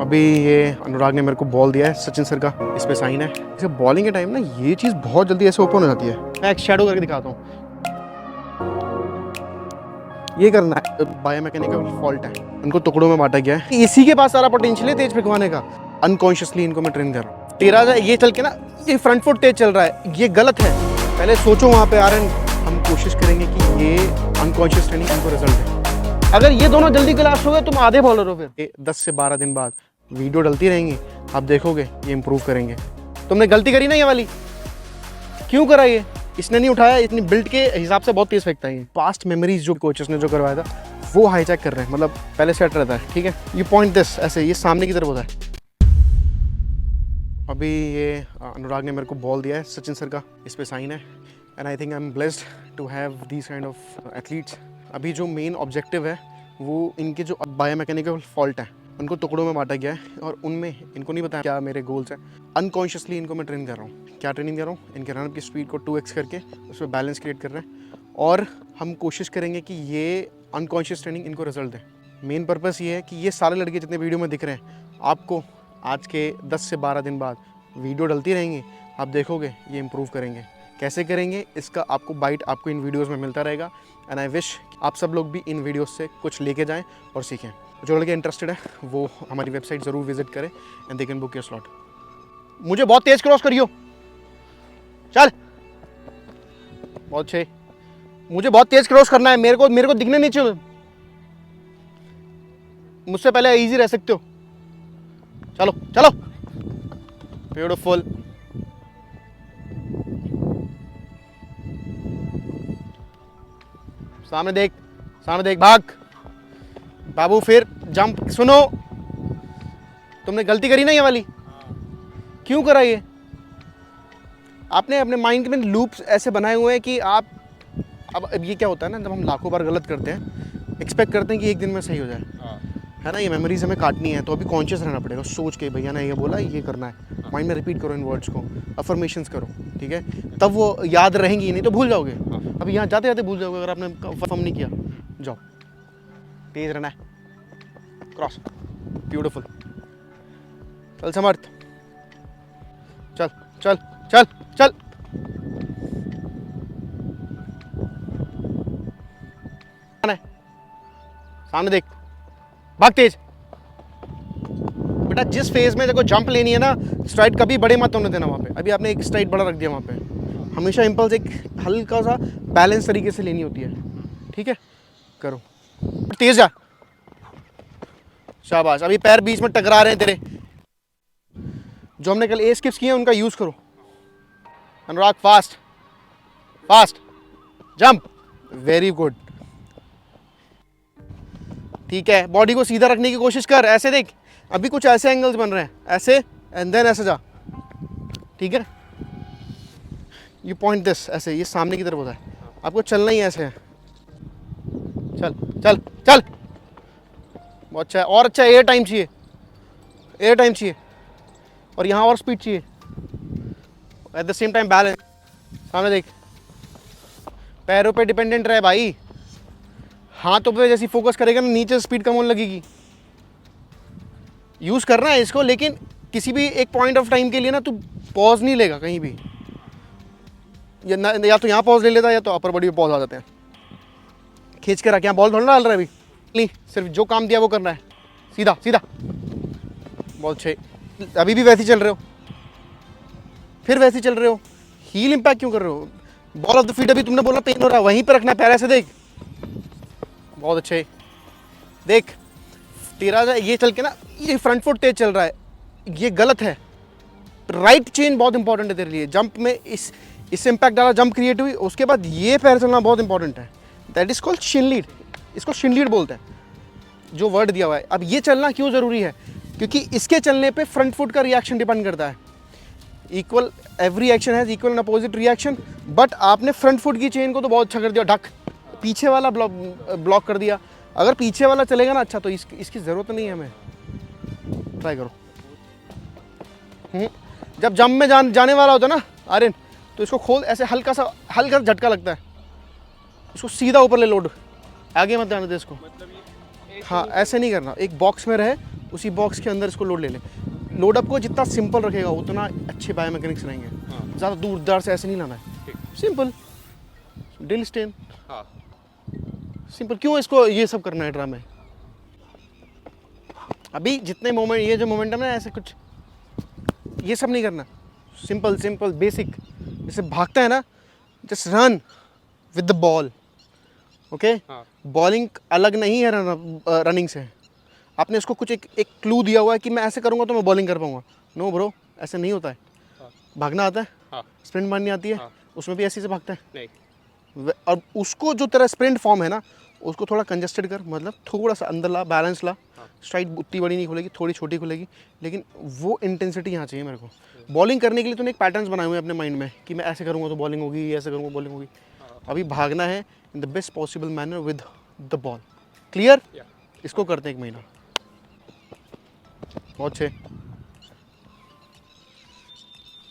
अभी ये अनुराग ने मेरे को बॉल दिया है सचिन सर का, इस पे साइन है। इसे बॉलिंग के टाइम ना ये चीज़ बहुत जल्दी ऐसे ओपन हो जाती है। मैं एक शैडो करके दिखाता हूँ। ये करना है, बायोमैकेनिकल फॉल्ट है, उनको टुकड़ों में बांटा गया है। इसी के पास सारा पोटेंशियल है तेज फेंकवाने का। अनकॉन्शियसली इनको मैं ट्रेन कर रहा हूँ। तेरा ये चल के ना ये फ्रंट फुट तेज चल रहा है, ये गलत है। पहले सोचो वहाँ पे आ रहे हैं, हम कोशिश करेंगे कि ये अनकॉन्शियस ट्रेनिंग इनको रिजल्ट है। अगर ये दोनों जल्दी क्लास हो गए तुम आधे बॉलर हो। फिर 10 से 12 दिन बाद वीडियो डलती रहेंगी, आप देखोगे ये इंप्रूव करेंगे। तुमने गलती करी ना ये वाली, क्यों करा ये? इसने नहीं उठाया, इतनी बिल्ड के हिसाब से बहुत तेज फेंकता है। पास्ट मेमोरीज जो कोचेस ने जो करवाया था वो हाईजैक कर रहे हैं, मतलब पहले सेट रहता है। ठीक है, यू पॉइंट दिस ऐसे, ये सामने की तरफ होता है। अभी ये अनुराग ने मेरे को बॉल दिया है सचिन सर का, इस पे साइन है। And I think I am blessed to have these kind of athletes. अभी जो मेन ऑब्जेक्टिव है वो इनके जो बायोमैकेनिकल फॉल्ट है उनको टुकड़ों में बांटा गया है, और उनमें इनको नहीं पता क्या मेरे गोल्स हैं। अनकॉन्शियसली इनको मैं ट्रेन कर रहा हूँ। क्या ट्रेनिंग कर रहा हूँ? इनके रनअप की स्पीड को 2x करके उस पर बैलेंस क्रिएट कर रहे हैं, और हम कोशिश करेंगे कि ये अनकॉन्शियस ट्रेनिंग इनको रिजल्ट दे। मेन पर्पस ये है कि ये सारे लड़के जितने वीडियो में दिख रहे हैं, आपको आज के 10 से 12 दिन बाद वीडियो डलती रहेंगी, आप देखोगे ये इंप्रूव करेंगे। कैसे करेंगे इसका आपको बाइट आपको इन वीडियोस में मिलता रहेगा। एंड आई विश आप सब लोग भी इन वीडियोस से कुछ लेके जाएं और सीखें। जो लड़के इंटरेस्टेड है वो हमारी वेबसाइट ज़रूर विजिट करें and they can book your slot. मुझे बहुत तेज क्रॉस करियो, चल बहुत अच्छे। मुझे बहुत तेज क्रॉस करना है, मेरे को दिखने नहीं चाहिए। मुझसे पहले इजी रह सकते हो। चलो चलो, ब्यूटीफुल। सामने देख, सामने देख, भाग बाबू। फिर जंप। सुनो, तुमने गलती करी ना ये वाली, क्यों करा ये? आपने अपने माइंड में लूप्स ऐसे बनाए हुए हैं कि आप अब ये क्या होता है ना, जब हम लाखों बार गलत करते हैं, एक्सपेक्ट करते हैं कि एक दिन में सही हो जाए, है ना। ये मेमोरीज हमें काटनी है, तो अभी कॉन्शियस रहना पड़ेगा। सोच के भैया ने ये बोला, ये करना है, माइंड में रिपीट करो इन वर्ड्स को, अफर्मेशंस करो, ठीक है, तब वो याद रहेंगी। नहीं तो भूल जाओगे। अभी यहाँ जाते जाते भूल जाओगे अगर आपने कंफर्म नहीं किया। जाओ, तेज रहना है, क्रॉस, ब्यूटीफुल। चल समर्थ, चल चल चल चल। सामने देख, भाग तेज। बेटा जिस फेज में देखो जंप लेनी है ना, स्ट्राइड कभी बड़े मत होने देना वहाँ पे। अभी आपने एक स्ट्राइड बड़ा रख दिया वहाँ पे, हमेशा इम्पल्स एक हल्का सा बैलेंस तरीके से लेनी होती है। ठीक है, करो, तेज जा, शाबाश। अभी पैर बीच में टकरा रहे हैं तेरे। जो हमने कल ए स्किप्स किए उनका यूज करो। Anurag, fast fast jump, very good. ठीक है, बॉडी को सीधा रखने की कोशिश कर। ऐसे देख, अभी कुछ ऐसे एंगल्स बन रहे हैं, ऐसे एंड देन ऐसे जा। ठीक है, यू पॉइंट दिस ऐसे, ये सामने की तरफ होता है, आपको चलना ही ऐसे है। चल चल चल, बहुत अच्छा है। और अच्छा, एयर टाइम चाहिए, एयर टाइम चाहिए, और यहाँ और स्पीड चाहिए। At the same time balance. सामने देख, पैरों पे डिपेंडेंट रहे भाई। हाथों पे जैसी फोकस करेगा ना, नीचे स्पीड कम होने लगेगी। यूज़ करना है इसको, लेकिन किसी भी एक पॉइंट ऑफ टाइम के लिए ना तू पॉज नहीं लेगा कहीं भी। या तो यहाँ पॉज ले लेता, या तो अपर बॉडी पे पॉज आ जाते हैं। खींच के रख, यहाँ बॉल थोड़ा डाल रहा है अभी, नहीं, सिर्फ जो काम दिया वो करना है, सीधा सीधा। बहुत अच्छे, अभी भी वैसे ही चल रहे हो, फिर वैसे ही चल रहे हो। हील इम्पैक्ट क्यों कर रहे हो? बॉल ऑफ द फीट अभी तुमने बोला पेन हो रहा है, वहीं पे रखना है पैर, ऐसे देख। बहुत अच्छे, देख तेरा ये चल के ना ये फ्रंट फुट तेज चल रहा है, ये गलत है। राइट चेन बहुत इंपॉर्टेंट है तेरे लिए। जंप में इस इम्पैक्ट डाला, जंप क्रिएट हुई, उसके बाद ये पैर चलना बहुत इंपॉर्टेंट है। That is called Shin lead, इसको शिन लीड बोलते हैं, जो वर्ड दिया हुआ है। अब ये चलना क्यों ज़रूरी है? क्योंकि इसके चलने पे फ्रंट फुट का रिएक्शन डिपेंड करता है। Equal, every action has equal and opposite reaction. But आपने फ्रंट फुट की चेन को तो बहुत अच्छा कर दिया, ढक, पीछे वाला ब्लॉक कर दिया। अगर पीछे वाला चलेगा ना अच्छा, तो इसकी ज़रूरत नहीं है हमें। ट्राई करो। जब जंप में जाने वाला होता है ना आर्यन, तो इसको खोल, ऐसे हल्का सा झटका लगता है, इसको सीधा ऊपर ले लोड, आगे मत जाने दे इसको। हाँ, ऐसे नहीं करना, एक बॉक्स में रहे, उसी बॉक्स के अंदर इसको लोड ले लें। लोड अप को जितना सिंपल रखेगा उतना अच्छे बायोमैकेनिक्स रहेंगे। ज़्यादा दूर दरार से ऐसे नहीं लाना है, सिंपल ड्रिल स्टेन। सिंपल क्यों इसको ये सब करना है ड्रामे। अभी जितने मोमेंट, ये जो मोमेंटम है ऐसे कुछ ये सब नहीं करना, सिंपल सिंपल बेसिक। जैसे भागता है ना, just run with the ball. Okay, bowling अलग नहीं है रनिंग से। आपने उसको कुछ एक क्लू दिया हुआ है कि मैं ऐसे करूँगा तो मैं बॉलिंग कर पाऊंगा। नो ब्रो, ऐसे नहीं होता है। भागना आता है, स्प्रिंट मारनी आती है, उसमें भी ऐसे से भागता है नहीं। और उसको जो तेरा स्प्रिंट फॉर्म है ना, उसको थोड़ा कंजस्टेड कर, मतलब थोड़ा सा अंदर ला, बैलेंस ला। स्ट्राइक उतनी बड़ी नहीं खुलेगी, थोड़ी छोटी खुलेगी, लेकिन वो इंटेंसिटी यहाँ चाहिए मेरे को। बॉलिंग करने के लिए तूने एक पैटर्न्स बनाए हुए हैं अपने माइंड में कि मैं ऐसे करूँगा तो बॉलिंग होगी, ऐसे करूँगा बॉलिंग होगी। अभी भागना है इन the best possible manner with the ball. Clear? इसको करते हैं 1 महीना। बहुत अच्छे।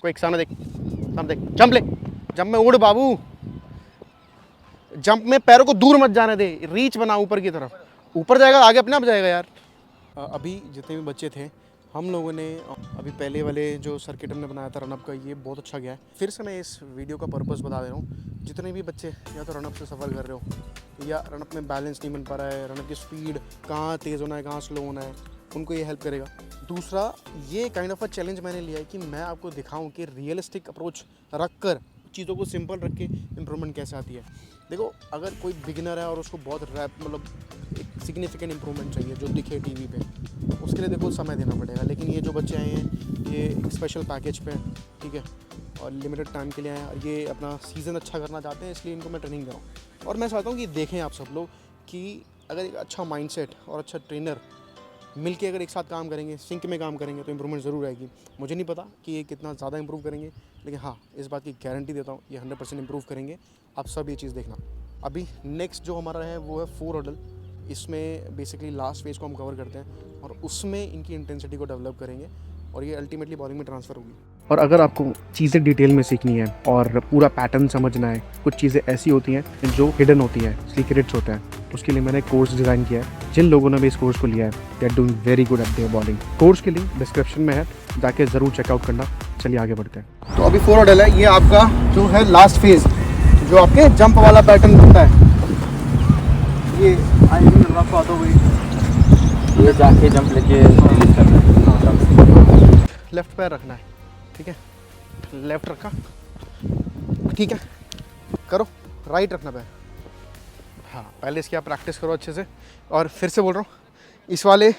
कोई सामने देख, सामने देख, जंप ले, जंप में उड़ बाबू। जंप में पैरों को दूर मत जाने दे, रीच बना ऊपर की तरफ। ऊपर जाएगा आगे अपने आप जाएगा यार। अभी जितने भी बच्चे थे हम लोगों ने, अभी पहले वाले जो सर्किट हमने बनाया था रनअप का, ये बहुत अच्छा गया है। फिर से मैं इस वीडियो का पर्पस बता दे रहा हूँ। जितने भी बच्चे या तो रनअप से सफ़र कर रहे हो या रनअप में बैलेंस नहीं बन पा रहा है, रनअप की स्पीड कहाँ तेज़ होना है कहाँ स्लो होना है, उनको ये हेल्प करेगा। दूसरा, ये काइंड ऑफ अ चैलेंज मैंने लिया है कि मैं आपको दिखाऊं कि रियलिस्टिक अप्रोच रख कर, चीज़ों को सिंपल रख के इम्प्रूवमेंट कैसे आती है। देखो, अगर कोई बिगिनर है और उसको बहुत मतलब एक सिग्निफिकेंट इम्प्रूवमेंट चाहिए जो दिखे टीवी पे, उसके लिए देखो समय देना पड़ेगा। लेकिन ये जो बच्चे आए हैं ये एक स्पेशल पैकेज पे, ठीक है, और लिमिटेड टाइम के लिए आए हैं, और ये अपना सीज़न अच्छा करना चाहते हैं, इसलिए इनको मैं ट्रेनिंग दे रहा हूँ। और मैं चाहता हूँ कि देखें आप सब लोग कि अगर एक अच्छा माइंडसेट और अच्छा ट्रेनर मिलके अगर एक साथ काम करेंगे, सिंक में काम करेंगे, तो इम्प्रूवमेंट ज़रूर आएगी। मुझे नहीं पता कि ये कितना ज़्यादा इम्प्रूव करेंगे, लेकिन हाँ, इस बात की गारंटी देता हूँ ये 100% इम्प्रूव करेंगे। आप सब ये चीज़ देखना। अभी नेक्स्ट जो हमारा है वो है 4 हर्डल। इसमें बेसिकली लास्ट फेज को हम कवर करते हैं और उसमें इनकी इंटेंसिटी को डेवलप करेंगे और ये अल्टीमेटली बॉलिंग में ट्रांसफ़र होगी। और अगर आपको चीज़ें डिटेल में सीखनी है और पूरा पैटर्न समझना है, कुछ चीज़ें ऐसी होती हैं जो हिडन होती हैं, सीक्रेट्स होते हैं, उसके लिए मैंने कोर्स डिज़ाइन किया है। जिन लोगों ने भी इस कोर्स को लिया है they are doing very good at their bowling. Course के लिंक डिस्क्रिप्शन में है, जाके ज़रूर चेकआउट करना। चलिए आगे बढ़ते हैं। तो अभी 4 हर्डल है, ये आपका जो है लास्ट फेज, जो आपके जंप वाला पैटर्न होता है। ये रफ बात हो गई, ये जाके जंप लेके रिलीज करना है। लेफ्ट पैर रखना है, ठीक है, लेफ्ट रखा, ठीक है, करो राइट रखना पैर। हाँ, पहले इसकी आप प्रैक्टिस करो अच्छे से। और फिर से बोल रहा हूँ, इस वाले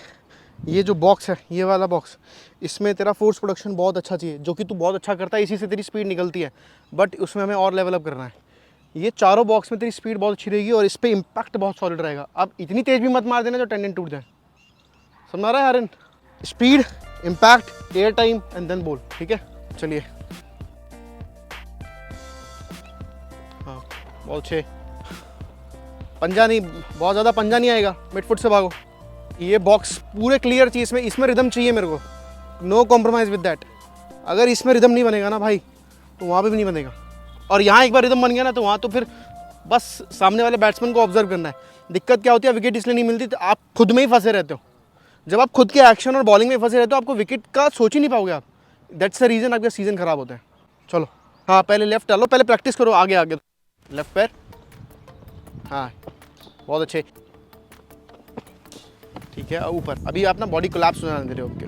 ये जो बॉक्स है, ये वाला बॉक्स, इसमें तेरा फोर्स प्रोडक्शन बहुत अच्छा चाहिए, जो कि तू बहुत अच्छा करता है, इसी से तेरी स्पीड निकलती है। बट उसमें हमें और लेवल अप करना है। ये चारों बॉक्स में तेरी स्पीड बहुत अच्छी रहेगी और इस पर इम्पैक्ट बहुत सॉलिड रहेगा। अब इतनी तेज़ भी मत मार देना जो टेंडन टूट जाए। समझ रहा है Aryan? Speed, impact, air time and then ball, ठीक है। चलिए, हाँ, बहुत अच्छे। पंजा नहीं, बहुत ज़्यादा पंजा नहीं आएगा, मिडफुट से भागो। ये बॉक्स पूरे क्लियर चाहिए, इसमें रिदम चाहिए मेरे को, नो कॉम्प्रोमाइज़ विद दैट। अगर इसमें रिदम नहीं बनेगा ना भाई, तो वहाँ पे भी नहीं बनेगा। और यहाँ एक बार रिदम बन गया ना, तो वहाँ तो फिर बस सामने वाले बैट्समैन को ऑब्जर्व करना है। दिक्कत क्या होती है, विकेट इसलिए नहीं मिलती, तो आप खुद में ही फंसे रहते हो। जब आप खुद के एक्शन और बॉलिंग में फंसे रहते हो, आपको विकेट का सोच ही नहीं पाओगे आप। दैट्स द रीज़न आपका सीज़न ख़राब होता है। चलो, हाँ, पहले लेफ्ट डालो, पहले प्रैक्टिस करो, आगे आगे लेफ्ट पैर, हाँ, बहुत अच्छे, ठीक है। ऊपर अभी आप ना बॉडी कोलैप्स होने दे रहे हो, आपके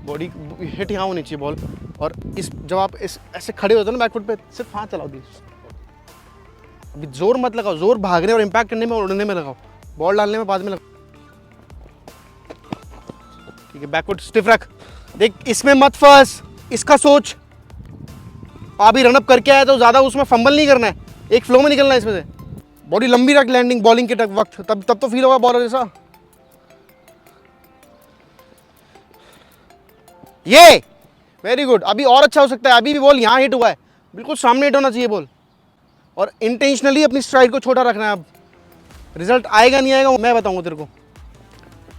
बॉडी हिट यहाँ होनी चाहिए बॉल। और इस जब आप इस ऐसे खड़े होते हो ना बैकफुट पे, सिर्फ हाथ चलाओ, अभी जोर मत लगाओ, जोर भागने और इम्पैक्ट करने में और उड़ने में लगाओ, बॉल डालने में बाद में लगाओ, ठीक है। बैकफुट स्टिफ रख, देख इसमें मत फंस, इसका सोच। अभी रनअप करके आया तो ज़्यादा उसमें फंबल नहीं करना है, एक फ्लो में निकलना है इसमें से। बॉडी लंबी रख लैंडिंग बॉलिंग के वक्त, तब तो फील होगा बॉलर जैसा। ये वेरी गुड, अभी और अच्छा हो सकता है। अभी भी बॉल यहाँ हिट हुआ है, बिल्कुल सामने हिट होना चाहिए बॉल। और इंटेंशनली अपनी स्ट्राइड को छोटा रखना है। अब रिजल्ट आएगा नहीं आएगा मैं बताऊंगा तेरे को।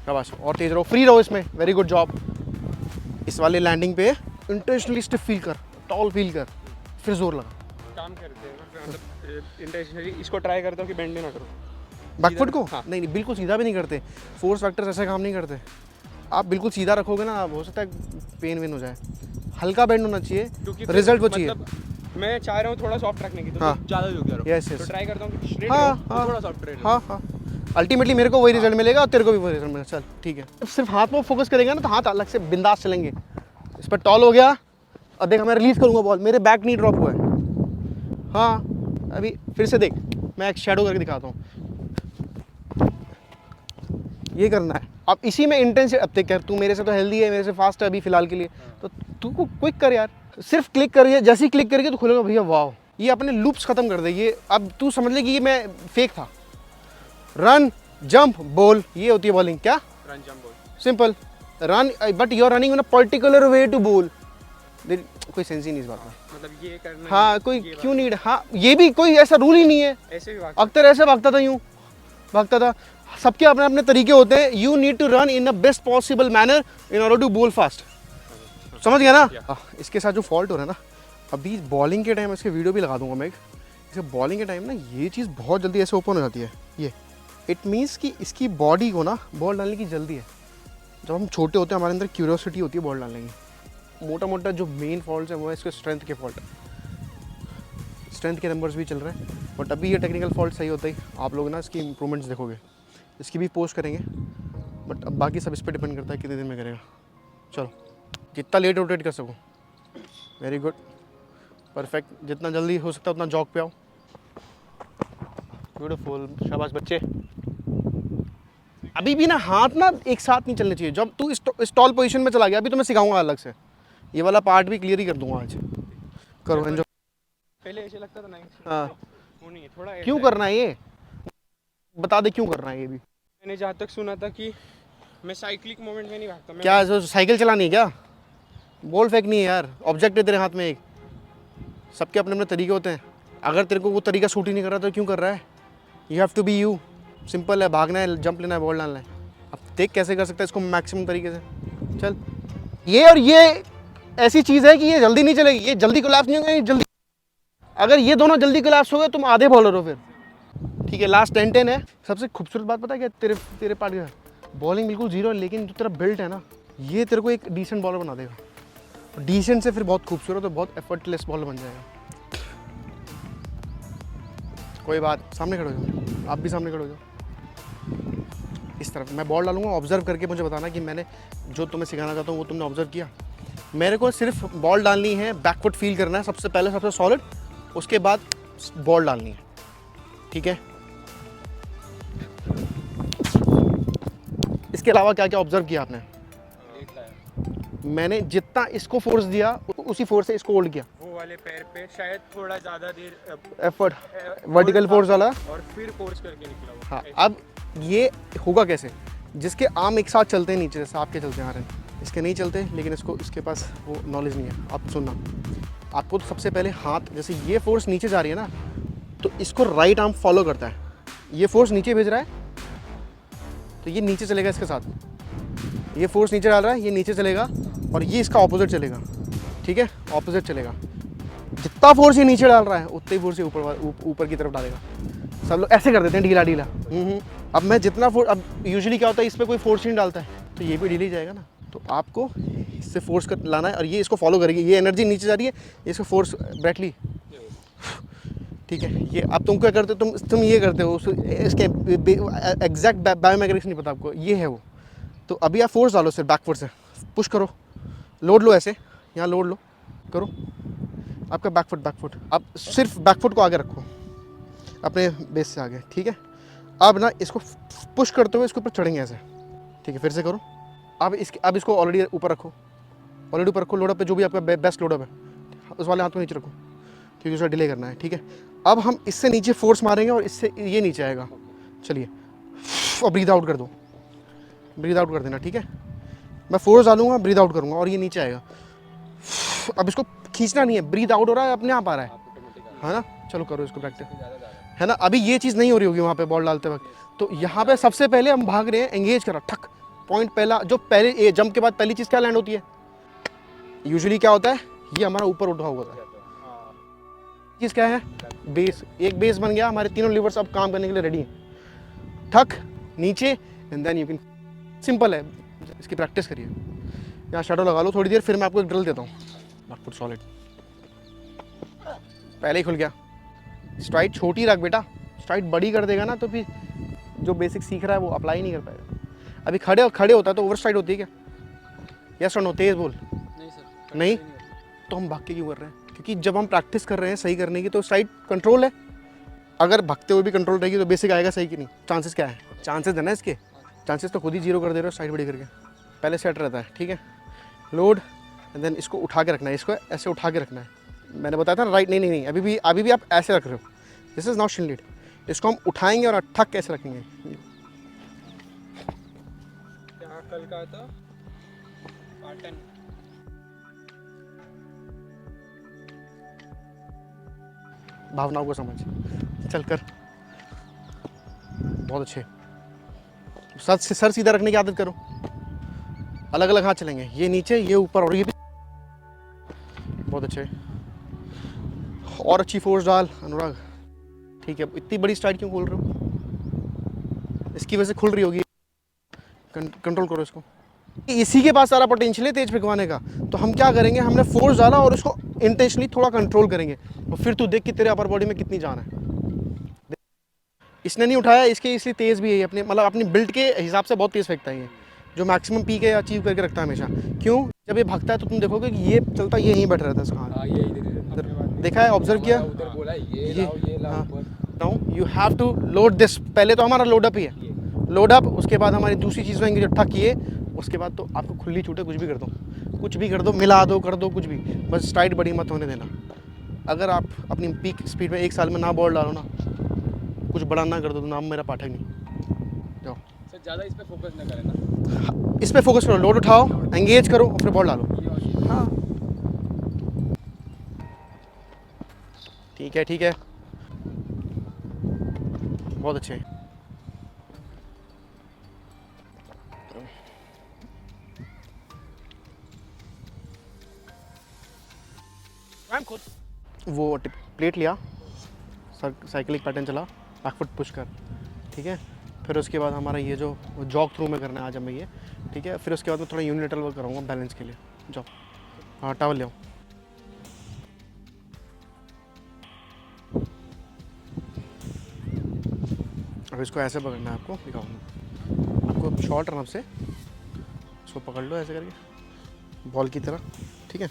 शाबाश, और तेज रहो, फ्री रहो इसमें, वेरी गुड जॉब। इस वाले लैंडिंग पे इंटेंशनली स्टिफ फील कर, टॉल फील कर, फिर जोर लगा। काम करते हैं इंटेंशनली, इसको ट्राई करता हूँ कि बेंड ना करो बैकफुट को। हाँ। नहीं, बिल्कुल सीधा भी नहीं करते, फोर्स फैक्टर्स ऐसे काम नहीं करते। आप बिल्कुल सीधा रखोगे ना, हो सकता है पेन वेन हो जाए, हल्का बेंड होना चाहिए, क्योंकि रिजल्ट वो चाहिए। मैं चाह रहा हूँ थोड़ा सॉफ्ट रखने की, तो हाँ। ज़्यादा झुक जा रहा हूँ। Yes yes. तो ट्राई करता हूँ कि स्ट्रेट हाँ रहूँ, हाँ तो थोड़ा सॉफ्ट रहे। हाँ हाँ, अल्टीमेटली मेरे को वही रिजल्ट मिलेगा और तेरे को भी वही रिजल्ट मिलेगा। चल ठीक है, सिर्फ हाथ में फोकस करेंगे ना तो हाथ अलग से बिंदास चलेंगे। इस पर टॉल हो गया और देख मैं रिलीज करूंगा बॉल, मेरे बैक नी ड्रॉप हुआ है। हाँ अभी फिर से देख, मैं एक शैडो करके दिखाता हूँ, ये करना है। अब इसी में इंटेंस अब तक कर, तू मेरे से तो हेल्दी है, मेरे से फास्ट है अभी फिलहाल के लिए, तो तू को क्विक कर यार, सिर्फ क्लिक करिए, जैसे ही क्लिक करिए तो खुलेगा भैया वाह, ये अपने लूप्स खत्म कर देगी। अब तू समझ ले कि ये मैं फेक था। रन जंप बॉल, ये होती है बॉलिंग। क्या? Run jump ball, simple run, but you are running in a particular way to bowl. कोई सेंस ही नहीं इस बात में। मतलब ये करना हाँ कोई क्यों नीड, हाँ ये भी कोई ऐसा रूल ही नहीं है। ऐसे भी अख्तर ऐसे भागता था, यूं भागता था, सबके अपने अपने तरीके होते हैं। You need to run in the best possible manner in order to bowl fast. समझ गया ना? इसके साथ जो फॉल्ट हो रहा है ना, अभी बॉलिंग के टाइम इसके वीडियो भी लगा दूंगा मैं, इसे बॉलिंग के टाइम ना ये चीज़ बहुत जल्दी ऐसे ओपन हो जाती है। ये इट मीन्स कि इसकी बॉडी को ना बॉल डालने की जल्दी है। जब हम छोटे होते हैं हमारे अंदर क्यूरियोसिटी होती है बॉल डालने की। मोटा मोटा जो मेन फॉल्ट है वो है इसके स्ट्रेंथ के फॉल्ट। स्ट्रेंथ के नंबर्स भी चल रहे हैं, बट अभी ये टेक्निकल फॉल्ट सही होता ही आप लोग ना इसकी इंप्रूवमेंट्स देखोगे। इसकी भी पोस्ट करेंगे, बट अब बाकी सब इस पर डिपेंड करता है कितने दिन में करेगा। चलो जितना लेट रोटेट कर सकूँ, वेरी गुड, परफेक्ट, जितना जल्दी हो सकता है उतना जॉग पे आओ। ब्यूटीफुल, शाबाश बच्चे। अभी भी ना हाथ ना एक साथ नहीं चलने चाहिए। जब तू स्टॉल पोजीशन में चला गया, अभी तो मैं सिखाऊंगा अलग से, ये वाला पार्ट भी क्लियर ही कर दूंगा आज। करो एंजॉय। पहले ऐसे लगता था ना। हाँ वो नहीं है, थोड़ा क्यों करना है ये, बता दे क्यों करना है ये भी। मैंने जहाँ तक सुना था कि मैं साइक्लिक मोमेंट में नहीं भागता। मैं क्या ऐसा साइकिल चलानी है क्या? बॉल फेंकनी है यार, ऑब्जेक्ट है तेरे हाथ में एक। सबके अपने अपने तरीके होते हैं। अगर तेरे को वो तरीका सूट ही नहीं कर रहा तो क्यों कर रहा है? You have to be you. Simple है, भागना है, जंप लेना है, बॉल डालना है। अब देख कैसे कर सकता है इसको मैक्सिमम तरीके से। चल ये, और ये ऐसी चीज़ है कि ये जल्दी नहीं चलेगी, ये जल्दी कोलैप्स नहीं होगा जल्दी। अगर ये दोनों जल्दी कोलैप्स हो गए तुम आधे बॉलर हो फिर। ठीक है, लास्ट 10-10 है। सबसे खूबसूरत बात पता है क्या, तेरे पार्ट का बॉलिंग बिल्कुल जीरो है, लेकिन जो तेरा बिल्ट है ना, ये तेरे को एक डिसेंट बॉलर बना देगा। डिसेंट से फिर बहुत खूबसूरत और बहुत एफर्टलेस बॉलर बन जाएगा। कोई बात, सामने खड़े हो जाओ, आप भी सामने खड़े हो जाओ। इस तरफ मैं बॉल डालूंगा, ऑब्जर्व करके मुझे बताना कि मैंने जो तुम्हें सिखाना चाहता हूँ वो तुमने ऑब्जर्व किया। मेरे को सिर्फ बॉल डालनी है, बैकफुट फील करना है सबसे पहले, सबसे सॉलिड, उसके बाद बॉल डालनी है। ठीक है, इसके अलावा क्या क्या ऑब्जर्व किया आपने? मैंने जितना इसको फोर्स दिया उसी फोर्स से इसको होल्ड किया। वो वाले पैर पे शायद थोड़ा ज़्यादा देर एफर्ट, वर्टिकल फोर्स वाला, और फिर फोर्स करके निकला वो। हाँ। अब ये होगा कैसे? जिसके आर्म एक साथ चलते हैं नीचे, जैसे आपके चलते हैं आ रहे हैं, इसके नहीं चलते, लेकिन इसको, इसके पास वो नॉलेज नहीं है। आप सुनना, आपको तो सबसे पहले हाथ, जैसे ये फोर्स नीचे जा रही है ना, तो इसको राइट आर्म फॉलो करता है। ये फोर्स नीचे भेज रहा है तो ये नीचे चलेगा इसके साथ। ये फोर्स नीचे डाल रहा है, ये नीचे चलेगा, और ये इसका ऑपोजिट चलेगा। ठीक है, ऑपोजिट चलेगा। जितना फोर्स ये नीचे डाल रहा है उतना ही फोर्स ये ऊपर की तरफ डालेगा। सब लोग ऐसे कर देते हैं, ढीला ढीला। अब मैं जितना फोर्स, अब यूजुअली क्या होता है, इस पर कोई फोर्स नहीं डालता है, तो ये भी ढीला ही जाएगा ना। तो आपको इससे फोर्स कर लाना है, और ये इसको फॉलो करेगी। ये एनर्जी नीचे जा रही है, इसको फोर्स ब्राइटली। ठीक है, ये अब तुम क्या करते हो, तुम ये करते हो, इसके एग्जैक्ट बायोमैकेनिक्स नहीं पता आपको, ये है वो। तो अभी आप फोर्स डालो, सिर्फ बैकवर्ड से पुश करो, लोड लो, ऐसे यहाँ लोड लो, करो आपका बैकफुट। आप सिर्फ बैकफुट को आगे रखो अपने बेस से आगे। ठीक है, अब ना इसको पुश करते हुए इसके ऊपर चढ़ेंगे ऐसे। ठीक है, फिर से करो। अब इसको ऑलरेडी ऊपर रखो, लोडअप पे, जो भी आपका बेस्ट लोडअप है, उस वाले हाथ को नीचे रखो, क्योंकि उसे डिले करना है। ठीक है, अब हम इससे नीचे फोर्स मारेंगे और इससे ये नीचे आएगा। चलिए, और ब्रीथ आउट कर दो, ब्रीथ आउट कर देना। ठीक है, मैं फोर्स डालूंगा, ब्रीथ आउट करूंगा, और ये नीचे आएगा। अब इसको खींचना नहीं है, ब्रीथ आउट हो रहा है, अपने आप आ रहा है ना। चलो करो इसको प्रैक्टिस, है ना। अभी ये चीज़ नहीं हो रही होगी वहाँ पे बॉल डालते वक्त। तो यहाँ पे सबसे पहले हम भाग रहे हैं, एंगेज करा, ठक पॉइंट। पहला जो पहले जंप के बाद पहली चीज़ क्या लैंड होती है? यूजुअली क्या होता है, ये हमारा ऊपर उठा हुआ होता है। चीज़ क्या है? बेस। एक बेस बन गया, हमारे तीनों लिवर्स अब काम करने के लिए रेडी हैं। ठक नीचे, and then you can, simple है, इसकी प्रैक्टिस करिए। यहाँ शैडो लगा लो थोड़ी देर, फिर मैं आपको एक ड्रिल देता हूँ। बैकफुट सॉलिड, पहले ही खुल गया। स्ट्राइड छोटी रख बेटा, स्ट्राइड बड़ी कर देगा ना तो फिर जो बेसिक सीख रहा है वो अप्लाई नहीं कर पाएगा। अभी खड़े होता है तो ओवर स्ट्राइड होती है क्या? यस और नो, तेज बोल। नहीं सर, नहीं तो हम भाग के क्यों कर रहे हैं? क्योंकि जब हम प्रैक्टिस कर रहे हैं सही करने की तो स्ट्राइड कंट्रोल है। अगर भागते हुए भी कंट्रोल रहेगी तो बेसिक आएगा सही कि नहीं? चांसेस क्या है? चांसेस है ना इसके, चांसेस तो खुद ही जीरो कर दे रहे हो स्ट्राइड बड़ी करके। पहले सेट रहता है, ठीक है, लोड एंड देन इसको उठा के रखना है, इसको ऐसे उठा के रखना है। मैंने बताया था ना राइट, नहीं अभी भी आप ऐसे रख रहे हो। This is not Shin lead. इसको हम उठाएंगे और ठक कैसे रखेंगे। यहाँ कल का था पाटन। भावनाओं को समझ, चल कर। बहुत अच्छे। सर सीधा रखने की आदत करो। अलग अलग हाथ चलेंगे, ये नीचे ये ऊपर और ये भी। बहुत अच्छे, और अच्छी फोर्स डाल अनुराग। ठीक है, इतनी बड़ी स्ट्राइड क्यों खोल रहे हो? इसकी वजह से खुल रही होगी, कंट्रोल करो इसको। इसी के पास सारा पोटेंशियल है तेज फेंकवाने का, तो हम क्या करेंगे, हमने फोर्स डाला और उसको इंटेंशनली थोड़ा कंट्रोल करेंगे और फिर तू देख कि तेरे अपर बॉडी में कितनी जान है। इसने नहीं उठाया, इसके इसलिए तेज़ भी है अपने, मतलब अपनी बिल्ड के हिसाब से बहुत तेज़ फेंकता है ये, जो मैक्सिमम पी के अचीव करके रखता है हमेशा। क्यों? जब ये भागता है तो तुम देखोगे कि ये चलता ये यहीं बैठ रहता है इसका हाथ। हाँ, ये इधर देखा है, ऑब्जर्व किया? उधर बोला ये लाओ ऊपर। You have to load this. पहले तो हमारा लोडअप ही है, लोडअप, उसके बाद हमारी दूसरी चीज़ होंगी जो ठक किए, उसके बाद तो आपको खुली छूटे कुछ भी कर दो, कुछ भी कर दो, मिला दो, कर दो कुछ भी, बस स्ट्राइड बड़ी मत होने देना। अगर आप अपनी पीक स्पीड में 1 साल में ना बॉल डालो ना, कुछ बड़ा ना कर दो तो नाम मेरा पाठक नहीं। जाओ सर, ज़्यादा इस पे फोकस ना करें ना, इस पे फोकस करो, लोड उठाओ, एंगेज करो और फिर बॉल डालो। ये और ये। हाँ ठीक है, ठीक है, बहुत अच्छे। वो प्लेट लिया, साइकिलिंग पैटर्न चला, बैकफुट पुश कर, ठीक है। फिर उसके बाद हमारा ये जो जॉग थ्रू में करना है आज हमें ये, ठीक है। फिर उसके बाद मैं थोड़ा यूनिलेटरल वर्क करूँगा बैलेंस के लिए। जाओ, हाँ टावल ले आओ। अब इसको ऐसे पकड़ना है आपको, दिखाऊँ आपको शॉर्ट रन से, इसको पकड़ लो ऐसे करके बॉल की तरह, ठीक है।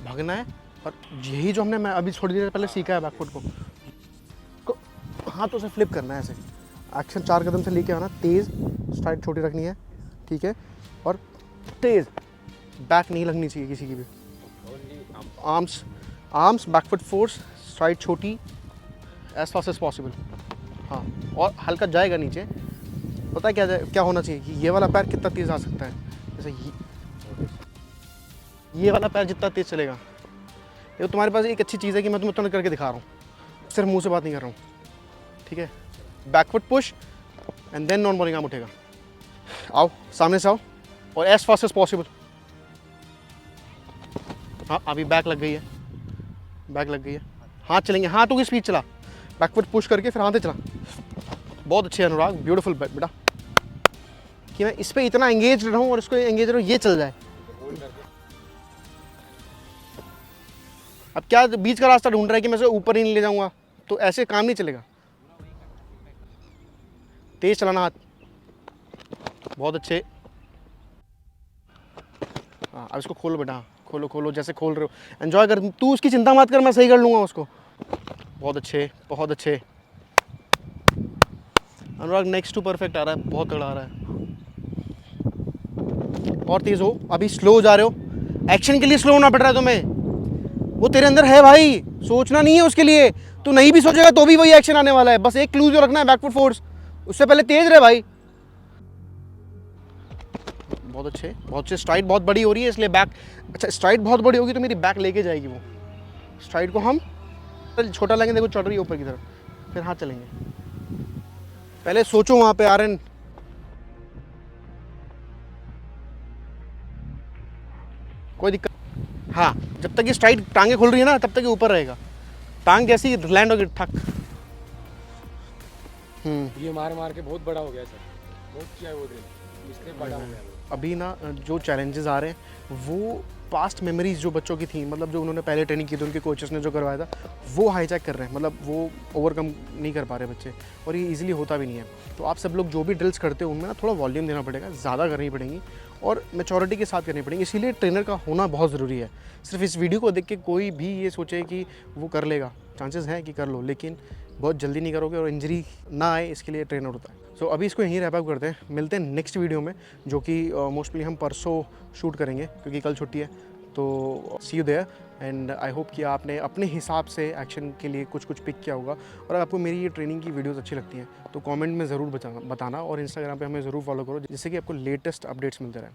भागना है और यही जो हमने मैं अभी थोड़ी देर पहले सीखा है बैकफुट को हाथों से फ्लिप करना है ऐसे। एक्शन 4 कदम से लेके आना, तेज़ स्ट्राइड छोटी रखनी है, ठीक है, और तेज़ बैक नहीं लगनी चाहिए किसी की भी। आर्म्स बैकफुट फोर्स, स्ट्राइड छोटी, एज फास्ट एज पॉसिबल। हाँ, और हल्का जाएगा नीचे। पता है क्या होना चाहिए कि ये वाला पैर कितना तेज़ आ सकता है, जैसे ये वाला पैर जितना तेज़ चलेगा। ये तुम्हारे पास एक अच्छी चीज़ है कि मैं तुम्हें तुरंत करके दिखा रहा हूँ, सिर्फ मुंह से बात नहीं कर रहा हूँ, ठीक है। Back foot push and then non bowling arm उठेगा। आओ सामने से आओ और एज फास्ट एज पॉसिबल। हाँ अभी बैक लग गई है, बैक लग गई है। हाथ चलेंगे, हाथों की स्पीड चला, बैकफुट पुश करके फिर हाथ चला। बहुत अच्छे अनुराग, ब्यूटीफुल बेटा, कि मैं इस पर इतना एंगेज रहूँ और इसको एंगेज रहूँ, ये चल जाए। अब क्या बीच का रास्ता ढूंढ रहा है कि मैं इसे ऊपर ही नहीं ले जाऊंगा, तो ऐसे काम नहीं चलेगा। तेज चलाना हाथ, बहुत अच्छे। हाँ अब इसको खोलो बेटा, खोलो जैसे खोल रहे हो, एंजॉय कर, तू उसकी चिंता मत कर, मैं सही कर लूँगा उसको। बहुत अच्छे, बहुत अच्छे अनुराग, नेक्स्ट टू परफेक्ट आ रहा है, बहुत तगड़ा आ रहा है। और तेज़ हो, अभी स्लो जा रहे हो, एक्शन के लिए स्लो होना पड़ रहा है तुम्हें, वो तेरे अंदर है भाई, सोचना नहीं है उसके लिए। तू नहीं भी सोचेगा तो भी वही एक्शन आने वाला है, बस एक क्लू जो रखना है बैकफुट फोर्स, उससे पहले तेज रहे भाई। बहुत अच्छे। स्ट्राइड बहुत बड़ी हो रही है इसलिए बैक, अच्छा स्ट्राइड बहुत बड़ी होगी तो मेरी बैक लेके जाएगी वो। स्ट्राइड को हम छोटा लेंगे, देखो चढ़ रही है ऊपर की तरफ, फिर हाथ चलेंगे। पहले सोचो वहां पे आर्यन, कोई दिक्कत। हाँ जब तक ये स्ट्राइड टांगे खुल रही है ना तब तक ये ऊपर रहेगा, टांग जैसी लैंड होगी ठक। ये मार के बहुत बड़ा हो गया सर, बहुत किया है वो दिन, इसलिए बड़ा हो गया। अभी ना जो चैलेंजेस आ रहे हैं वो पास्ट मेमोरीज जो बच्चों की थी, मतलब जो उन्होंने पहले ट्रेनिंग की थी, उनके कोचेस ने जो करवाया था वो हाईजैक कर रहे हैं, मतलब वो ओवरकम नहीं कर पा रहे बच्चे, और ये इजीली होता भी नहीं है। तो आप सब लोग जो भी ड्रिल्स करते हो उनमें ना थोड़ा वॉल्यूम देना पड़ेगा, ज़्यादा करनी पड़ेंगी और मैच्योरिटी के साथ करनी पड़ेगी। इसीलिए ट्रेनर का होना बहुत ज़रूरी है। सिर्फ इस वीडियो को देख के कोई भी ये सोचे कि वो कर लेगा, चांसेस हैं कि कर लो, लेकिन बहुत जल्दी नहीं करोगे और इंजरी ना आए, इसके लिए ट्रेनर होता है। सो अभी इसको यहीं रैप अप करते हैं, मिलते हैं नेक्स्ट वीडियो में, जो कि मोस्टली हम परसों शूट करेंगे क्योंकि कल छुट्टी है। तो see you there and I hope कि आपने अपने हिसाब से एक्शन के लिए कुछ कुछ पिक किया होगा। और अगर आपको मेरी ये ट्रेनिंग की वीडियोस अच्छी लगती हैं तो कमेंट में ज़रूर बताना और इंस्टाग्राम पे हमें ज़रूर फॉलो करो, जिससे कि आपको लेटेस्ट अपडेट्स मिलते रहें।